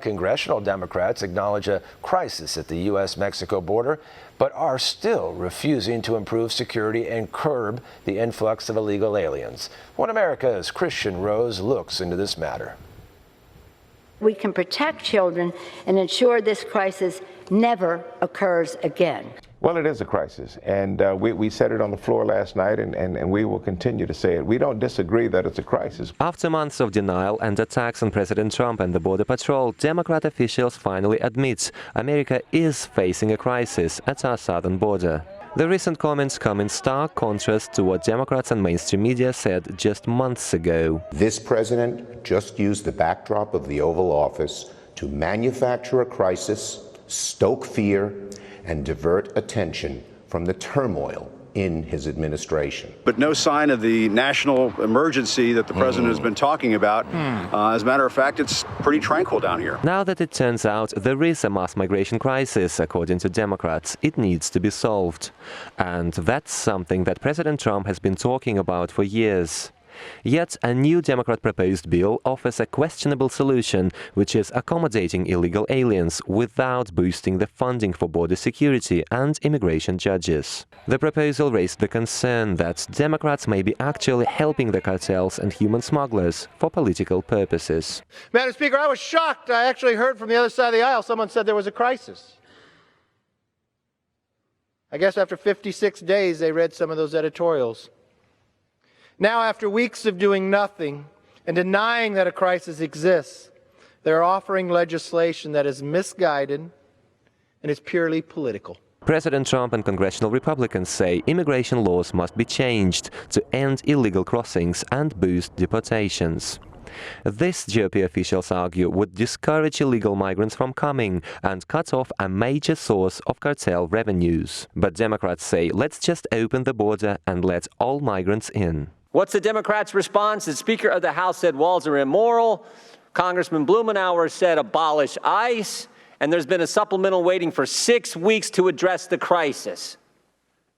Congressional Democrats acknowledge a crisis at the U.S. Mexico border, but are still refusing to improve security and curb the influx of illegal aliens. One America's Kristian Rouz looks into this matter. We can protect children and ensure this crisis never occurs again. Well, it is a crisis, and we said it on the floor last night, and we will continue to say it. We don't disagree that it's a crisis. After months of denial and attacks on President Trump and the Border Patrol, Democrat officials finally admit America is facing a crisis at our southern border. The recent comments come in stark contrast to what Democrats and mainstream media said just months ago. This president just used the backdrop of the Oval Office to manufacture a crisis, stoke fear, and divert attention from the turmoil in his administration. But no sign of the national emergency that the president has been talking about. As a matter of fact, it's pretty tranquil down here. Now that it turns out there is a mass migration crisis, according to Democrats, it needs to be solved. And that's something that President Trump has been talking about for years. Yet a new Democrat-proposed bill offers a questionable solution, which is accommodating illegal aliens without boosting the funding for border security and immigration judges. The proposal raised the concern that Democrats may be actually helping the cartels and human smugglers for political purposes. Madam Speaker, I was shocked. I actually heard from the other side of the aisle someone said there was a crisis. I guess after 56 days they read some of those editorials. Now, after weeks of doing nothing and denying that a crisis exists, they're offering legislation that is misguided and is purely political. President Trump and congressional Republicans say immigration laws must be changed to end illegal crossings and boost deportations. This, GOP officials argue, would discourage illegal migrants from coming and cut off a major source of cartel revenues. But Democrats say, let's just open the border and let all migrants in. What's the Democrats' response? The Speaker of the House said walls are immoral. Congressman Blumenauer said abolish ICE. And there's been a supplemental waiting for 6 weeks to address the crisis.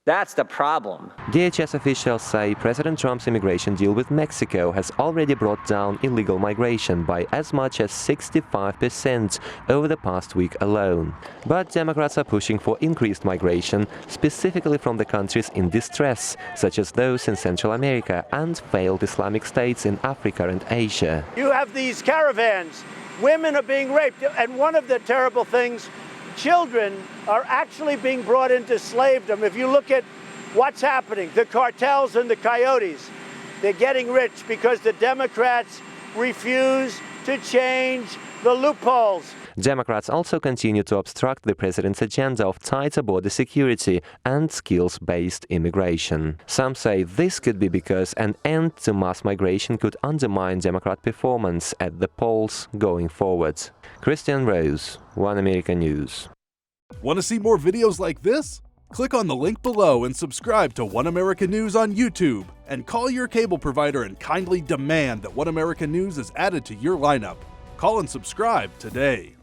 That's the problem. DHS officials say President Trump's immigration deal with Mexico has already brought down illegal migration by as much as 65% over the past week alone. But Democrats are pushing for increased migration, specifically from the countries in distress, such as those in Central America and failed Islamic states in Africa and Asia. You have these caravans. Women are being raped. And one of the terrible things, children are actually being brought into slavedom. If you look at what's happening, the cartels and the coyotes, they're getting rich because the Democrats refuse to change the loopholes. Democrats also continue to obstruct the president's agenda of tighter border security and skills-based immigration. Some say this could be because an end to mass migration could undermine Democrat performance at the polls going forward. Kristian, Rouz, One America News. Want to see more videos like this? Click on the link below and subscribe to One America News on YouTube. And call your cable provider and kindly demand that One America News is added to your lineup. Call and subscribe today.